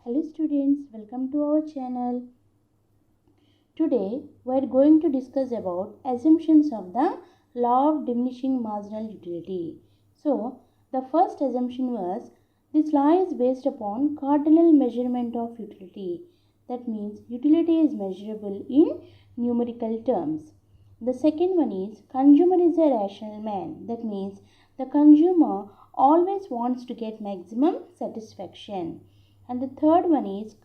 Hello students, welcome to our channel. Today we are going to discuss about assumptions of the law of diminishing marginal utility. So the first assumption was this law is based upon cardinal measurement of utility. That means utility is measurable in numerical terms. The second one is consumer is a rational man. That means the consumer always wants to get maximum satisfaction. And the third one is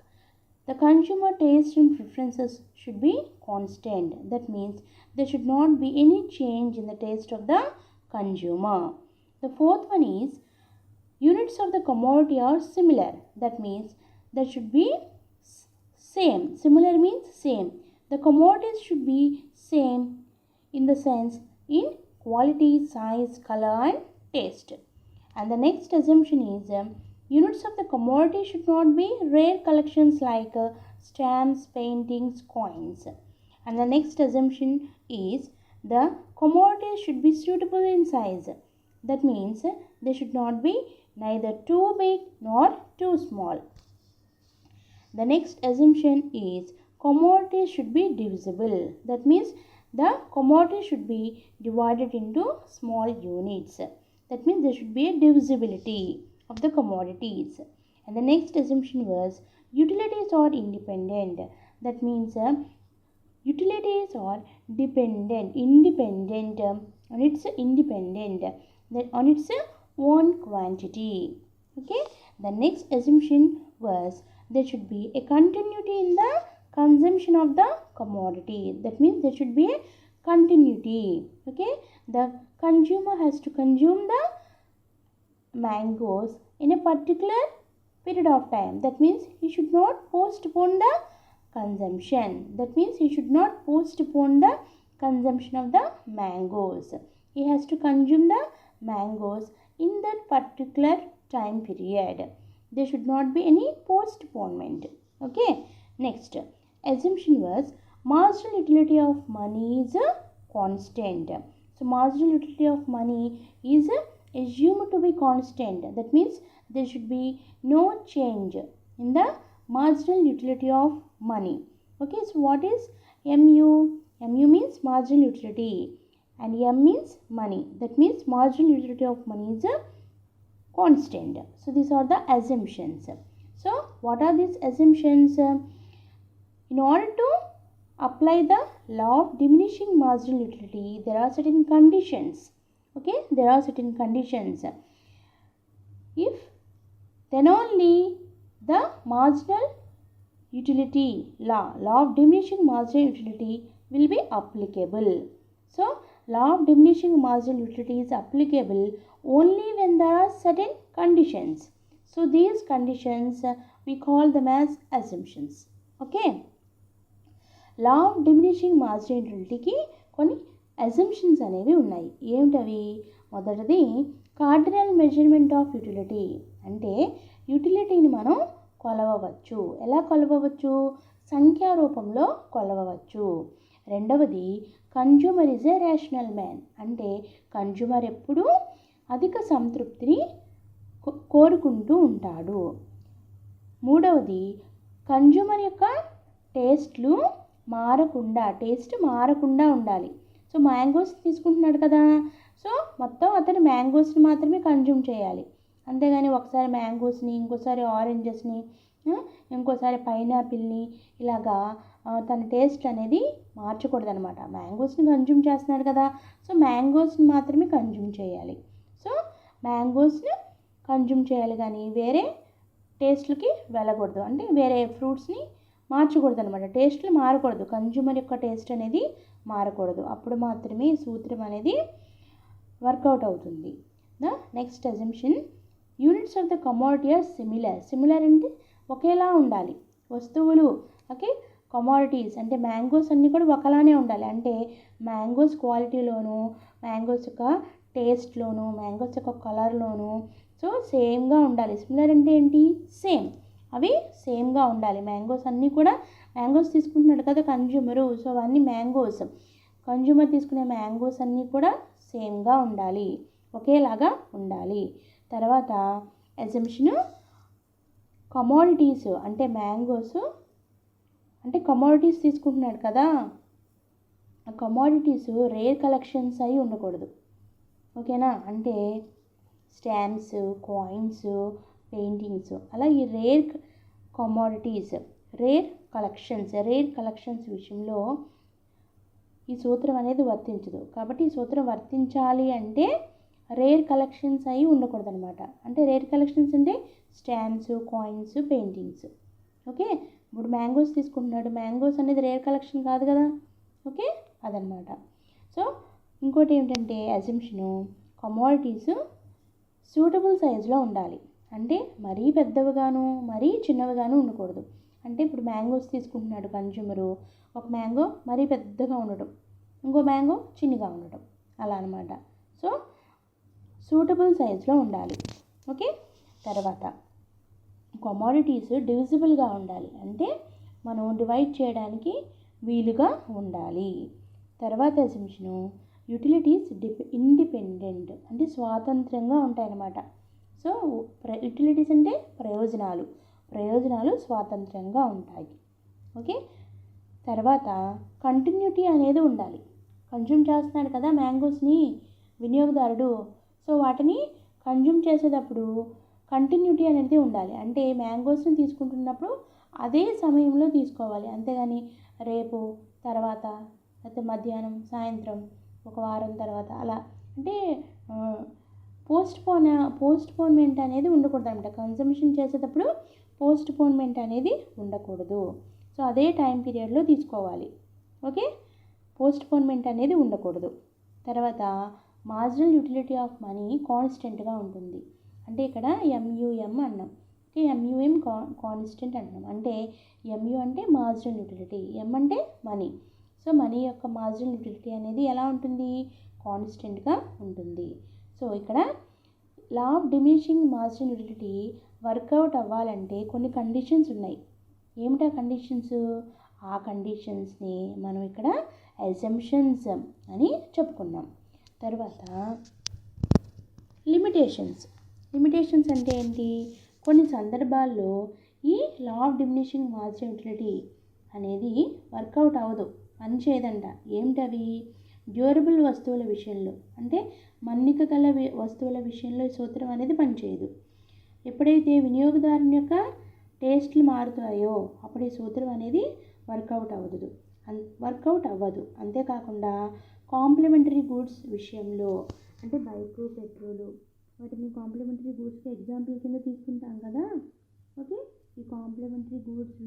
the consumer taste and preferences should be constant. That means there should not be any change in the taste of the consumer. The fourth one is units of the commodity are similar. That means there should be same. Similar means same. The commodities should be same in the sense in quality, size, color and taste. And the next assumption is units of the commodity should not be rare collections like stamps, paintings, coins. And the next assumption is the commodities should be suitable in size. That means they should not be neither too big nor too small. The next assumption is commodities should be divisible. That means the commodity should be divided into small units. That means there should be a divisibility of the commodities. And the next assumption was utilities are independent. That means utilities are independent on its own quantity. Okay. The next assumption was there should be a continuity in the consumption of the commodity. That means there should be a continuity. Okay. The consumer has to consume the mangoes in a particular period of time. That means he should not postpone the consumption. That means he should not postpone the consumption of the mangoes. He has to consume the mangoes in that particular time period. There should not be any postponement. Okay. Next assumption was marginal utility of money is constant. So marginal utility of money is assumed to be constant. That means there should be no change in the marginal utility of money. Okay, so what is MU? MU means marginal utility and M means money. That means marginal utility of money is constant. So these are the assumptions. So what are these assumptions? In order to apply the law of diminishing marginal utility, there are certain conditions. Okay, there are certain conditions. If then only the marginal utility law of diminishing marginal utility will be applicable. So law of diminishing marginal utility is applicable only when there are certain conditions. So these conditions we call them as assumptions. Okay. Law of diminishing marginal utility ki కొన్ని assumptions అనేవి ఉన్నాయి. ఏమిటవి? మొదటిది cardinal measurement of utility. అంటే యూటిలిటీని మనం కొలవవచ్చు. ఎలా కొలవవచ్చు? సంఖ్యారూపంలో కొలవవచ్చు. రెండవది consumer is a rational man. అంటే కన్జ్యూమర్ ఎప్పుడూ అధిక సంతృప్తిని కోరుకుంటూ ఉంటాడు. మూడవది కన్జ్యూమర్ యొక్క టేస్ట్ మారకుండా ఉండాలి. సో మ్యాంగోస్ తీసుకుంటున్నాడు కదా, సో మొత్తం అతను మ్యాంగోస్ని మాత్రమే కన్జ్యూమ్ చేయాలి. అంతేగాని ఒకసారి మ్యాంగోస్ని, ఇంకోసారి ఆరెంజెస్ని, ఇంకోసారి పైనాపిల్ని ఇలాగా తన టేస్ట్ అనేది మార్చకూడదు అనమాట. మ్యాంగోస్ని కన్జ్యూమ్ చేస్తున్నాడు కదా, సో మ్యాంగోస్ని మాత్రమే కన్జ్యూమ్ చేయాలి. సో మ్యాంగోస్ని కన్జ్యూమ్ చేయాలి కానీ వేరే టేస్ట్లకి వెళ్ళకూడదు. అంటే వేరే ఫ్రూట్స్ని మార్చకూడదు అనమాట. టేస్ట్లు మారకూడదు. కన్జ్యూమర్ యొక్క టేస్ట్ అనేది మారకూడదు. అప్పుడు మాత్రమే ఈ సూత్రం అనేది వర్కౌట్ అవుతుంది. The next assumption units of the commodity are similar. Similar అంటే ఒకేలా ఉండాలి వస్తువులు. ఓకే. కమోడిటీస్ అంటే మ్యాంగోస్ అన్నీ కూడా ఒకలానే ఉండాలి. అంటే మ్యాంగోస్ క్వాలిటీలోను, మ్యాంగోస్ యొక్క టేస్ట్లోను, మ్యాంగోస్ యొక్క కలర్లోను సో సేమ్గా ఉండాలి. సిమిలర్ అంటే ఏంటి? సేమ్. అవి సేమ్గా ఉండాలి. మ్యాంగోస్ అన్నీ కూడా మ్యాంగోస్ తీసుకుంటున్నాడు కదా కన్జ్యూమరు, సో అవన్నీ మ్యాంగోస్. కన్జ్యూమర్ తీసుకునే మ్యాంగోస్ అన్నీ కూడా సేమ్గా ఉండాలి, ఒకేలాగా ఉండాలి. తర్వాత అజంప్షన్ కమోడిటీస్ అంటే మ్యాంగోస్ అంటే కమోడిటీస్ తీసుకుంటున్నాడు కదా, ఆ కమోడిటీస్ రేర్ కలెక్షన్స్ అయి ఉండకూడదు. ఓకేనా, అంటే స్టాంప్స్, కాయిన్స్, పెయింటింగ్స్ అలా ఈ రేర్ కమోడిటీస్, రేర్ కలెక్షన్స్ విషయంలో ఈ సూత్రం అనేది వర్తించదు. కాబట్టి ఈ సూత్రం వర్తించాలి అంటే రేర్ కలెక్షన్స్ అయి ఉండకూడదు అనమాట. అంటే రేర్ కలెక్షన్స్ అంటే స్టాంప్స్, కాయిన్స్, పెయింటింగ్స్. ఓకే, ఇప్పుడు మ్యాంగోస్ తీసుకుంటున్నాడు, మ్యాంగోస్ అనేది రేర్ కలెక్షన్ కాదు కదా. ఓకే, అదనమాట. సో ఇంకోటి ఏంటంటే అజంప్షను, కమోడిటీస్ సూటబుల్ సైజులో ఉండాలి. అంటే మరీ పెద్దవిగాను మరీ చిన్నవిగాను ఉండకూడదు. అంటే ఇప్పుడు మ్యాంగోస్ తీసుకుంటున్నాడు కన్జ్యూమరు, ఒక మ్యాంగో మరీ పెద్దగా ఉండటం, ఇంకో మ్యాంగో చిన్నగా ఉండటం, అలా అనమాట. సో సూటబుల్ సైజులో ఉండాలి. ఓకే, తర్వాత కమోడిటీస్ డివిజిబుల్గా ఉండాలి. అంటే మనం డివైడ్ చేయడానికి వీలుగా ఉండాలి. తర్వాత అసంప్షను యుటిలిటీస్ ఇండిపెండెంట్ అంటే స్వాతంత్రంగా ఉంటాయన్నమాట. సో యుటిలిటీస్ అంటే ప్రయోజనాలు స్వాతంత్రంగా ఉంటాయి. ఓకే, తర్వాత కంటిన్యూటీ అనేది ఉండాలి. కన్జ్యూమ్ చేస్తున్నాడు కదా మ్యాంగోస్ని వినియోగదారుడు, సో వాటిని కన్జ్యూమ్ చేసేటప్పుడు కంటిన్యూటీ అనేది ఉండాలి. అంటే మ్యాంగోస్ని తీసుకుంటున్నప్పుడు అదే సమయంలో తీసుకోవాలి, అంతేగాని రేపు, తర్వాత, లేకపోతే మధ్యాహ్నం, సాయంత్రం, ఒక వారం తర్వాత అలా అంటే పోస్ట్పోన్మెంట్ అనేది ఉండకూడదు అనమాట. కన్సంప్షన్ చేసేటప్పుడు పోస్ట్పోన్మెంట్ అనేది ఉండకూడదు. సో అదే టైం పీరియడ్లో తీసుకోవాలి. ఓకే, పోస్ట్పోన్మెంట్ అనేది ఉండకూడదు. తర్వాత మార్జినల్ యూటిలిటీ ఆఫ్ మనీ కాన్స్టెంట్గా ఉంటుంది. అంటే ఇక్కడ ఎంయుఎం అన్నాం. ఓకే, ఎంయుఎం కాన్స్టెంట్ అంటున్నాం. అంటే ఎంయు అంటే మార్జినల్ యూటిలిటీ, ఎం అంటే మనీ. సో మనీ యొక్క మార్జినల్ యూటిలిటీ అనేది ఎలా ఉంటుంది, కాన్స్టెంట్గా ఉంటుంది. సో ఇక్కడ law of diminishing marginal utility work out అవ్వాలంటే కొన్ని కండిషన్స్ ఉన్నాయి. ఏమిటా కండిషన్స్? ఆ కండిషన్స్ని మనం ఇక్కడ అసంప్షన్స్ అని చెప్పుకున్నాం. తర్వాత లిమిటేషన్స్ అంటే ఏంటి? కొన్ని సందర్భాల్లో ఈ law of diminishing marginal utility అనేది వర్కౌట్ అవ్వదు, పనిచేయదంట. ఏమిటవి? డ్యూరబుల్ వస్తువుల విషయంలో, అంటే మన్నిక గల వస్తువుల విషయంలో ఈ సూత్రం అనేది పనిచేయదు. ఎప్పుడైతే వినియోగదారుని యొక్క టేస్ట్లు మారుతాయో అప్పుడు ఈ సూత్రం అనేది వర్కౌట్ అవ్వదు. అంతేకాకుండా కాంప్లిమెంటరీ గూడ్స్ విషయంలో, అంటే బైకు, పెట్రోలు, వాటిని కాంప్లిమెంటరీ గూడ్స్కి ఎగ్జాంపుల్ కింద తీసుకుంటాం కదా. ఓకే, ఈ కాంప్లిమెంటరీ గూడ్స్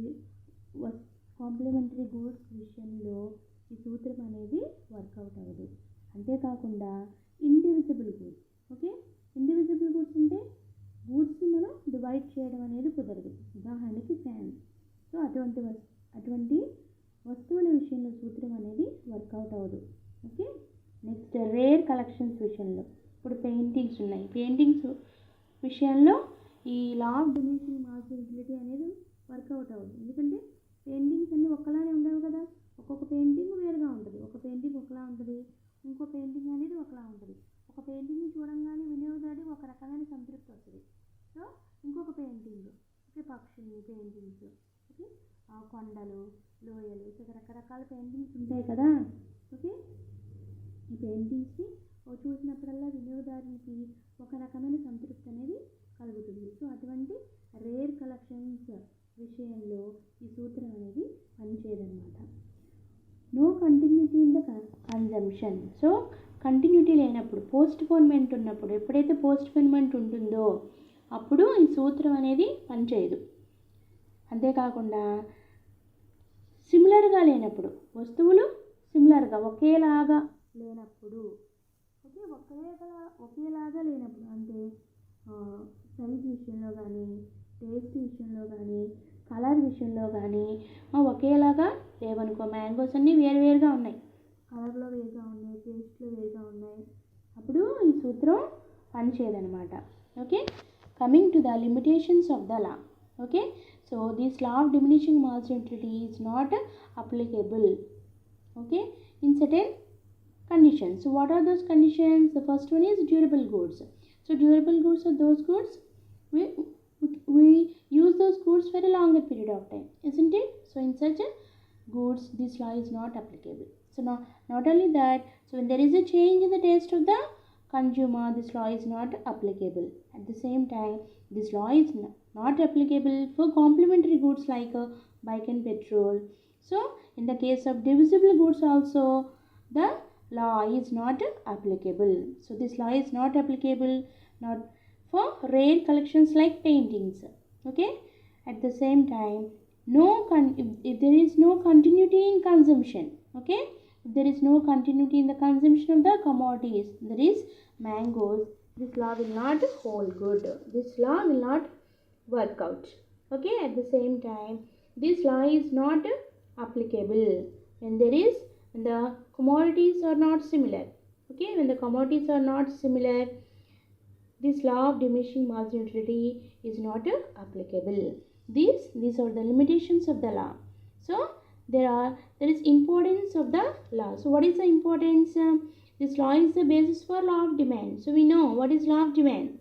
విషయంలో ఈ సూత్రం అనేది వర్కౌట్ అవ్వదు. అంతేకాకుండా indivisible goods. Okay, indivisible goods అంటే గూడ్స్ని మనం డివైడ్ చేయడం అనేది కుదరదు. ఉదాహరణకి ఫ్యాన్. సో అటువంటి వస్తువుల విషయంలో సూత్రం అనేది వర్కౌట్ అవ్వదు. ఓకే, నెక్స్ట్ రేర్ కలెక్షన్స్ విషయంలో, ఇప్పుడు పెయింటింగ్స్ ఉన్నాయి. పెయింటింగ్స్ విషయంలో ఈ law of diminishing marginal utility అనేది వర్కౌట్ అవ్వదు. ఎందుకంటే పెయింటింగ్స్ అన్నీ ఒకలానే ఉండవు కదా. ఒక్కొక్క పెయింటింగ్ వేరుగా ఉంటుంది. ఒక పెయింటింగ్ ఒకలా ఉంటుంది, ఇంకో పెయింటింగ్ అనేది ఒకలా ఉంటుంది. ఒక పెయింటింగ్ని చూడంగానే వినియోగదారుడికి ఒక రకమైన సంతృప్తి వస్తుంది. సో ఇంకొక పెయింటింగ్, ఓకే, పక్షులు పెయింటింగ్స్, ఓకే, కొండలు, లోయలు, సో రకరకాల పెయింటింగ్స్ ఉంటాయి కదా. ఓకే, ఈ పెయింటింగ్స్ని చూసినప్పుడల్లా వినియోగదారునికి ఒక రకమైన సంతృప్తి అనేది కలుగుతుంది. సో అటువంటి రేర్ కలెక్షన్స్ విషయంలో ఈ సూత్రం అనేది పనిచేయదన్నమాట. No continuity in the consumption. So continuity లేనప్పుడు, పోస్ట్పోన్మెంట్ ఉన్నప్పుడు, ఎప్పుడైతే పోస్ట్పోన్మెంట్ ఉంటుందో అప్పుడు ఈ సూత్రం అనేది పనిచేయదు. అంతేకాకుండా సిమిలర్గా లేనప్పుడు, వస్తువులు సిమిలర్గా ఒకేలాగా లేనప్పుడు, ఓకే, ఒకేలాగా లేనప్పుడు అంటే సైజ్ విషయంలో కానీ, టేస్ట్ విషయంలో కానీ, కలర్ విషయంలో కానీ ఒకేలాగా లేవనుకో, మ్యాంగోస్ అన్నీ వేరువేరుగా ఉన్నాయి, కలర్లో వేరుగా ఉన్నాయి, టేస్ట్లో వేరుగా ఉన్నాయి, అప్పుడు ఈ సూత్రం పనిచేయదనమాట. Okay, coming to the limitations of the law. Okay, so this law of diminishing marginal utility is not applicable, okay, in certain conditions. So what are those conditions? The first one is durable goods. So durable goods are those goods we use those goods for a longer period of time, isn't it? So in such a goods, this law is not applicable. So not only that, so when there is a change in the taste of the consumer, this law is not applicable. At the same time, this law is not applicable for complementary goods like bike and petrol. So in the case of divisible goods also, the law is not applicable. So this law is not applicable not for rare collections like paintings. Okay. At the same time, if there is no continuity in consumption, okay, if there is no continuity in the consumption of the commodities, there is mangoes, this law will not hold good. This law will not work out. Okay. At the same time, this law is not applicable when the commodities are not similar. Okay. When the commodities are not similar, this law of diminishing marginal utility is not applicable. These are the limitations of the law. So there is importance of the law. So what is the importance? This law is the basis for law of demand. So we know what is law of demand.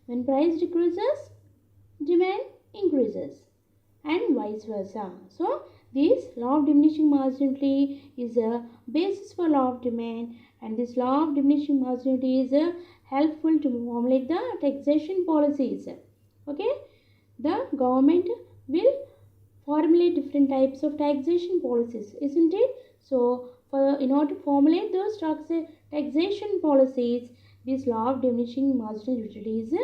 When price decreases, demand increases, and vice versa. So this law of diminishing marginality is a basis for law of demand, and this law of diminishing marginality is helpful to formulate the taxation policies. Okay, the government will formulate different types of taxation policies, isn't it? So in order to formulate those taxation policies, this law of diminishing marginal utility is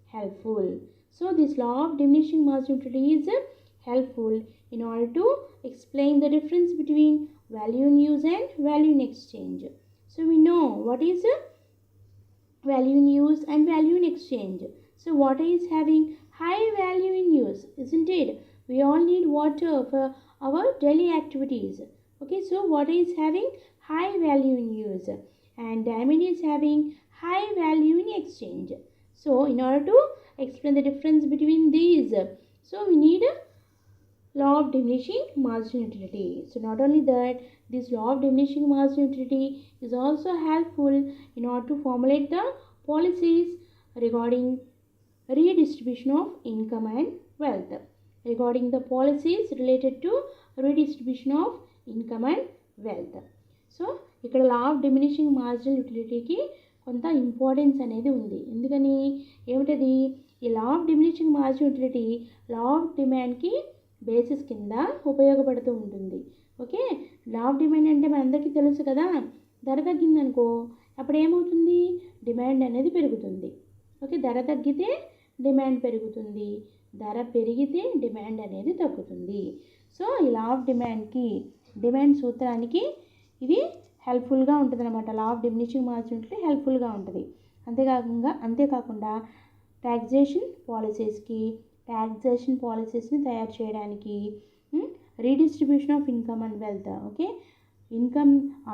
helpful. So this law of diminishing marginal utility is helpful in order to explain the difference between value in use and value in exchange. So we know what is value in use and value in exchange. So water is having high value in use, isn't it? We all need water for our daily activities. Okay, so water is having high value in use and diamond is having high value in exchange. So in order to explain the difference between these, so we need a law of diminishing marginal utility. So not only that, this law of diminishing marginal utility is also helpful in order to formulate the policies regarding redistribution of income and wealth. Regarding the policies related to redistribution of income and wealth. So ఇక్కడ law of diminishing marginal యూటిలిటీకి కొంత importance అనేది ఉంది. ఎందుకని ఏమిటది? ఈ law of diminishing marginal utility law of డిమాండ్కి basis కింద ఉపయోగపడుతూ ఉంటుంది. ఓకే, లా ఆఫ్ డిమాండ్ అంటే మనందరికీ తెలుసు కదా, ధర తగ్గిందనుకో అప్పుడు ఏమవుతుంది? డిమాండ్ అనేది పెరుగుతుంది. ఓకే, ధర తగ్గితే డిమాండ్ పెరుగుతుంది, ధర పెరిగితే డిమాండ్ అనేది తగ్గుతుంది. సో ఈ లా ఆఫ్ డిమాండ్ సూత్రానికి ఇది హెల్ప్ఫుల్గా ఉంటుంది అనమాట. లా ఆఫ్ డిమినిషింగ్ మార్జినల్ హెల్ప్ఫుల్గా ఉంటుంది. అంతేకాకుండా ట్యాక్సేషన్ పాలసీస్ని తయారు చేయడానికి, redistribution of income and wealth, okay,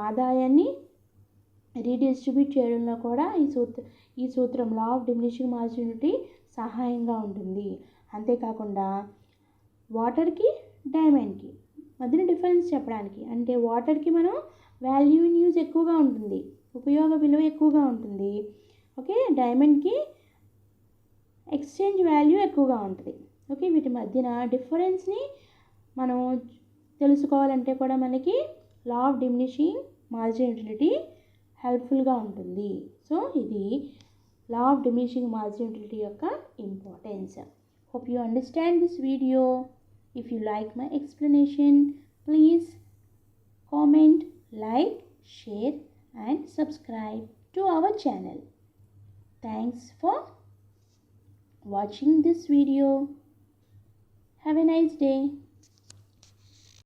ఆదాయాన్ని రీడిస్ట్రిబ్యూట్ చేయడంలో కూడా ఈ సూత్రం లా ఆఫ్ డిమినిషింగ్ మార్జినల్ సహాయంగా ఉంటుంది. అంతేకాకుండా వాటర్కి డైమండ్కి మధ్యన డిఫరెన్స్ చెప్పడానికి, అంటే వాటర్కి మనం వాల్యూ ఇన్ యూజ్ ఎక్కువగా ఉంటుంది, ఉపయోగ విలువ ఎక్కువగా ఉంటుంది. ఓకే, డైమండ్కి ఎక్స్చేంజ్ వాల్యూ ఎక్కువగా ఉంటుంది. ఓకే, వీటి మధ్యన డిఫరెన్స్ని మనం తెలుసుకోవాలంటే కూడా మనకి లా ఆఫ్ డిమినిషింగ్ మార్జినల్ యూటిలిటీ హెల్ప్ఫుల్గా ఉంటుంది. సో ఇది లా ఆఫ్ డిమినిషింగ్ మార్జినల్ యూటిలిటీ యొక్క importance. Hope you understand this video. If you like my explanation, please comment, like, share and subscribe to our channel. Thanks for watching this video. Have a nice day.